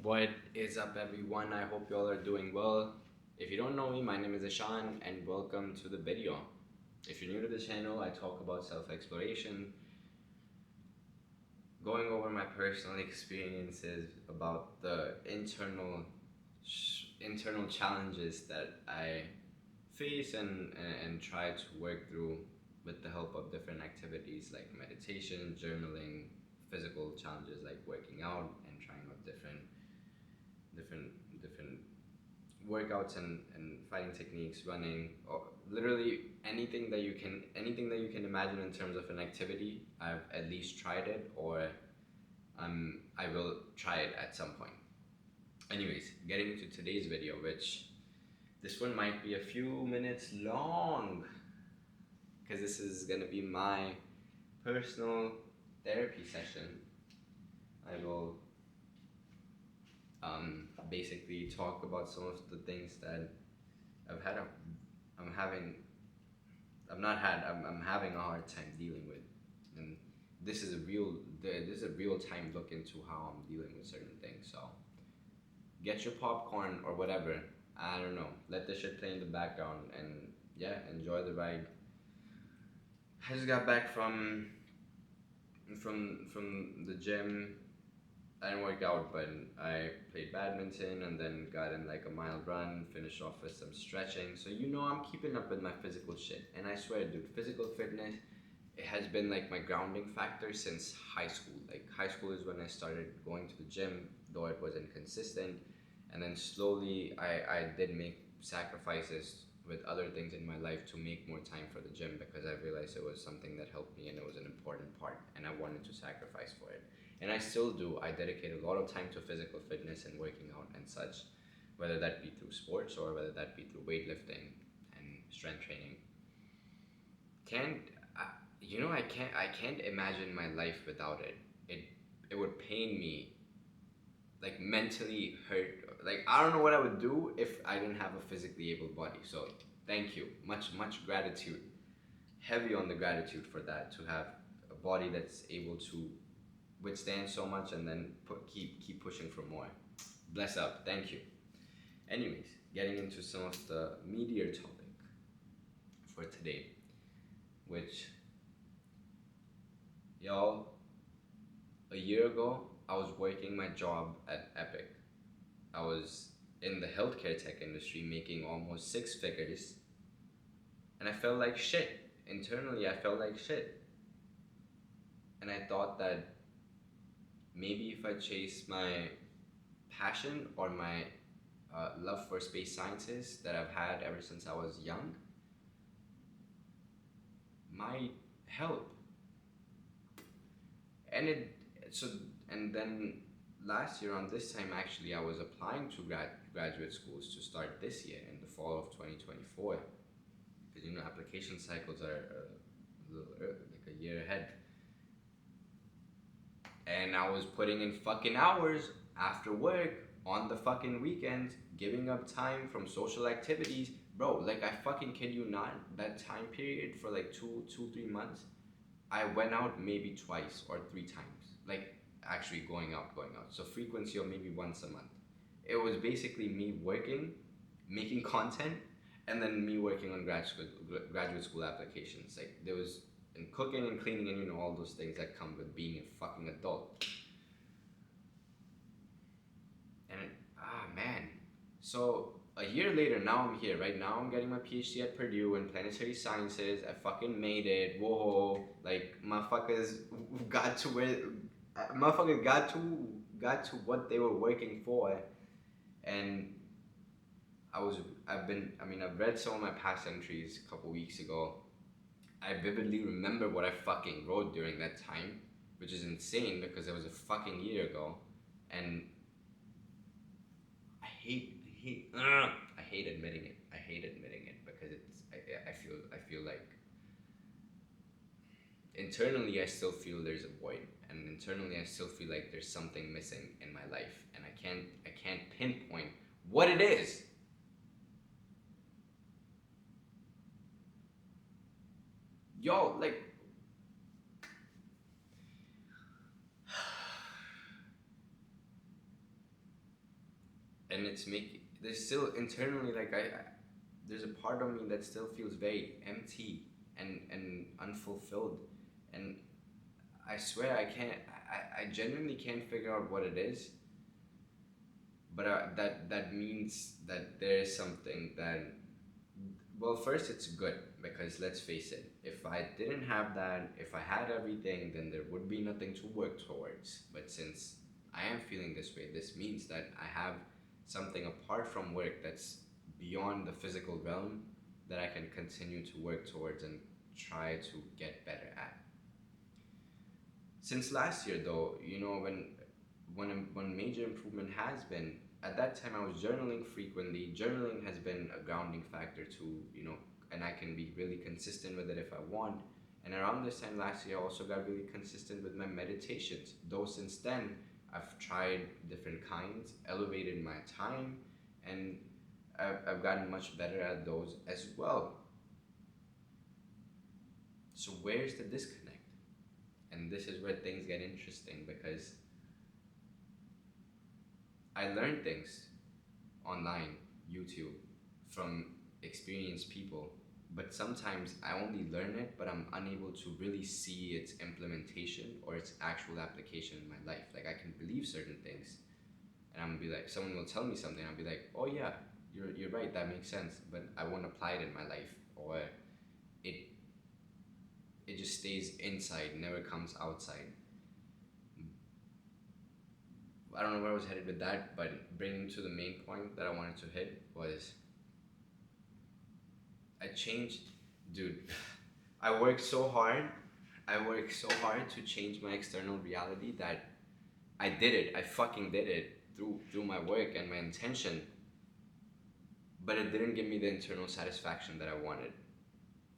What is up, everyone? I hope you all are doing well. If you don't know me, my name is Ishaan, and welcome to the video. If you're new to the channel, I talk about self-exploration, going over my personal experiences about the internal challenges that I face and try to work through with the help of different activities like meditation, journaling, physical challenges like working out and trying out different different workouts and fighting techniques, running, or literally anything that you can imagine in terms of an activity. I've at least tried it, or I will try it at some point. Anyways, getting into today's video, which this one might be a few minutes long because this is gonna be my personal therapy session. I will basically talk about some of the things that I've had, I'm having, I'm having a hard time dealing with, and this is a real time look into how I'm dealing with certain things. So get your popcorn or whatever. I don't know. Let the shit play in the background and yeah, enjoy the ride. I just got back from the gym. I didn't work out, but I played badminton and then got in like a mile run, finished off with some stretching. So I'm keeping up with my physical shit. And I swear, dude, physical fitness, it has been like my grounding factor since high school. Like high school is when I started going to the gym, though it wasn't consistent. And then slowly I did make sacrifices with other things in my life to make more time for the gym because I realized it was something that helped me and it was an important part and I wanted to sacrifice for it. And I still do. I dedicate a lot of time to physical fitness and working out and such, whether that be through sports or whether that be through weightlifting and strength training. Can't I can't imagine my life without it. It would pain me, like mentally hurt. Like I don't know what I would do if I didn't have a physically able body. So thank you, much gratitude, heavy on the gratitude for that, to have a body that's able to withstand so much and then keep pushing for more. Bless up, thank you. Anyways, getting into some of the meatier topic for today, which y'all, a year ago I was working my job at Epic. I was in the healthcare tech industry making almost six figures, and I felt like shit. Internally, I felt like shit. And I thought that maybe if I chase my passion or my love for space sciences that I've had ever since I was young might help. And then last year on this time, actually, I was applying to graduate schools to start this year in the fall of 2024, because application cycles are a little early, like a year ahead. And I was putting in fucking hours after work on the fucking weekends, giving up time from social activities. Bro, like I fucking kid you not, that time period for like 3 months, I went out maybe twice or three times. Like actually going out. So frequency of maybe once a month. It was basically me working, making content, and then me working on graduate school applications. Like there was in cooking and cleaning and all those things that come with being a fucking adult. And man. So a year later, now I'm here. Right now I'm getting my PhD at Purdue in planetary sciences. I fucking made it. Whoa. Like motherfuckers got to where motherfuckers got to what they were working for. And I've read some of my past entries a couple weeks ago. I vividly remember what I fucking wrote during that time, which is insane because it was a fucking year ago. And I hate admitting it. I hate admitting it because I feel like internally I still feel there's a void, and internally I still feel like there's something missing in my life, and I can't pinpoint what it is. Yo, like and it's making there's still internally like there's a part of me that still feels very empty and unfulfilled, and I swear I genuinely can't figure out what it is, but that means that there is something that, well, first it's good because let's face it, if I didn't have that, if I had everything, then there would be nothing to work towards. But since I am feeling this way, this means that I have something apart from work that's beyond the physical realm that I can continue to work towards and try to get better at. Since last year, though, when major improvement has been, at that time I was journaling frequently. Journaling has been a grounding factor to, and I can be really consistent with it if I want. And around this time last year, I also got really consistent with my meditations. Though since then, I've tried different kinds, elevated my time, and I've gotten much better at those as well. So where's the disconnect? And this is where things get interesting because I learned things online, YouTube, from experienced people, but sometimes I only learn it, but I'm unable to really see its implementation or its actual application in my life. Like, I can believe certain things, and I'm gonna be like, someone will tell me something, I'll be like, oh yeah, you're right, that makes sense, but I won't apply it in my life, or it it just stays inside, never comes outside. I don't know where I was headed with that, but bringing to the main point that I wanted to hit was I changed, dude. I worked so hard. I worked so hard to change my external reality that I did it. I fucking did it through my work and my intention. But it didn't give me the internal satisfaction that I wanted.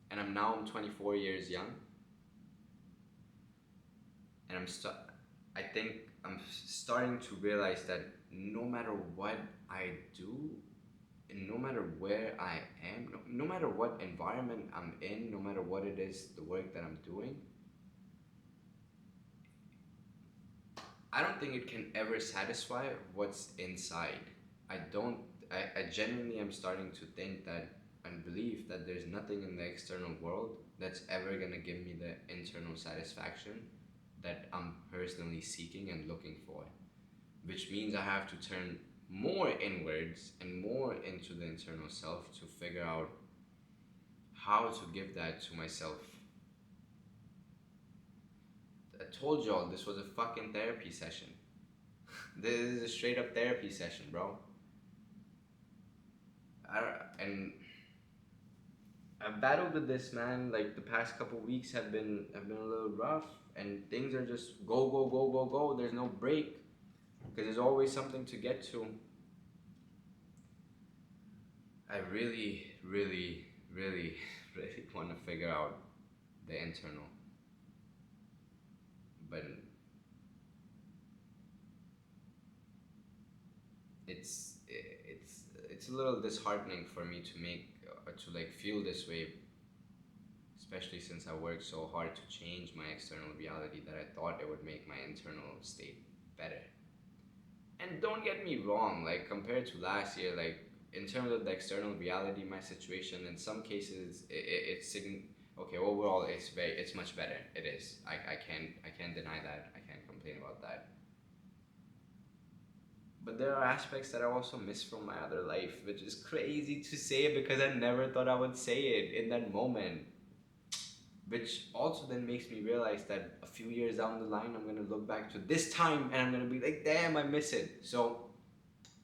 And I'm 24 years young, and I think I'm starting to realize that no matter what I do, and no matter where I am, no matter what environment I'm in, no matter what it is, the work that I'm doing, I don't think it can ever satisfy what's inside. I don't, I genuinely am starting to think that and believe that there's nothing in the external world that's ever gonna give me the internal satisfaction that I'm personally seeking and looking for, which means I have to turn more inwards and more into the internal self to figure out how to give that to myself. I told y'all this was a fucking therapy session. This is a straight up therapy session, bro. And I've battled with this, man. Like, the past couple weeks have been a little rough, and things are just go go go go go. There's no break because there's always something to get to. I really, really, really, really want to figure out the internal, but it's a little disheartening for me to make to like feel this way, especially since I worked so hard to change my external reality that I thought it would make my internal state better. And don't get me wrong, like compared to last year, like in terms of the external reality, my situation in some cases okay. Overall, it's much better. It is. I can't deny that. I can't complain about that. But there are aspects that I also miss from my other life, which is crazy to say because I never thought I would say it in that moment. Which also then makes me realize that a few years down the line, I'm gonna look back to this time and I'm gonna be like, damn, I miss it. So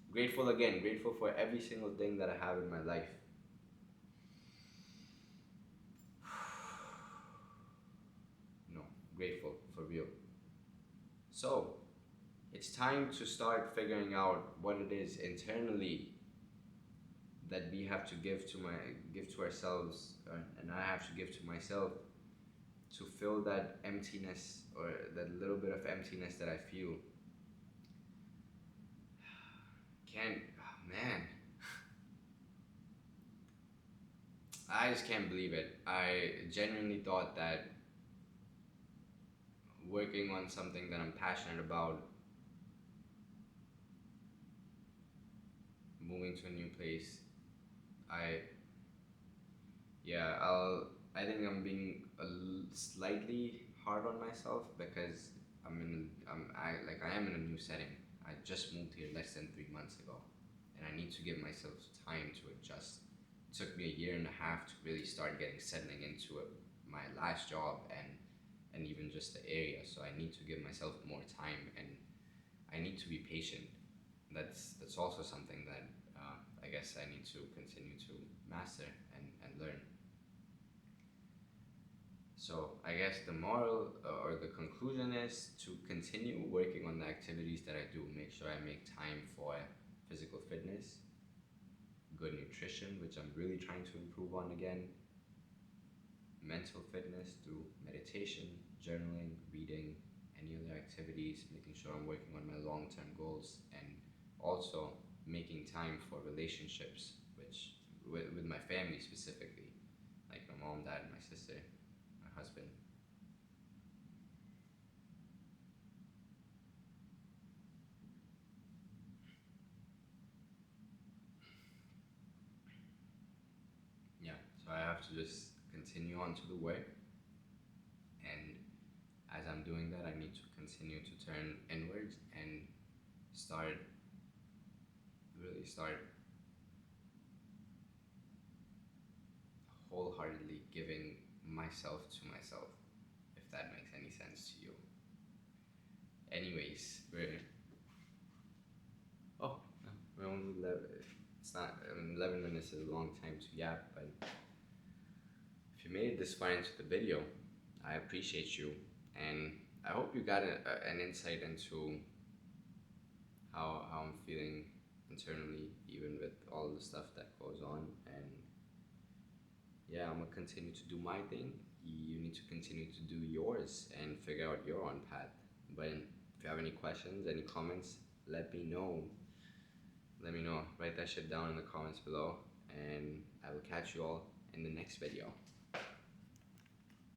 grateful again, grateful for every single thing that I have in my life. No, grateful for real. So it's time to start figuring out what it is internally that we have to give to ourselves, and I have to give to myself to fill that emptiness or that little bit of emptiness that I feel. Can't, oh man, I just can't believe it. I genuinely thought that working on something that I'm passionate about moving to a new place. I Yeah, I think I'm being slightly hard on myself because I am in a new setting. I just moved here less than 3 months ago, and I need to give myself time to adjust. It took me a year and a half to really start getting settling into my last job and even just the area. So I need to give myself more time, and I need to be patient. That's also something that I guess I need to continue to master and learn. So I guess the moral or the conclusion is to continue working on the activities that I do. Make sure I make time for physical fitness, good nutrition, which I'm really trying to improve on again, mental fitness through meditation, journaling, reading, any other activities, making sure I'm working on my long-term goals, and also making time for relationships, which with my family specifically, like my mom, dad, my sister, my husband. Yeah, so I have to just continue on to the work, and as I'm doing that, I need to continue to turn inwards and start really start wholeheartedly giving myself to myself, if that makes any sense to you. Anyways, oh no, we're only 11. It's not. I mean, 11 minutes is a long time to yap, but if you made it this far into the video, I appreciate you, and I hope you got an insight into how I'm feeling internally, even with all the stuff that goes on. And yeah, I'm gonna continue to do my thing. You need to continue to do yours and figure out your own path. But if you have any questions, any comments, let me know. Let me know. Write that shit down in the comments below, and I will catch you all in the next video.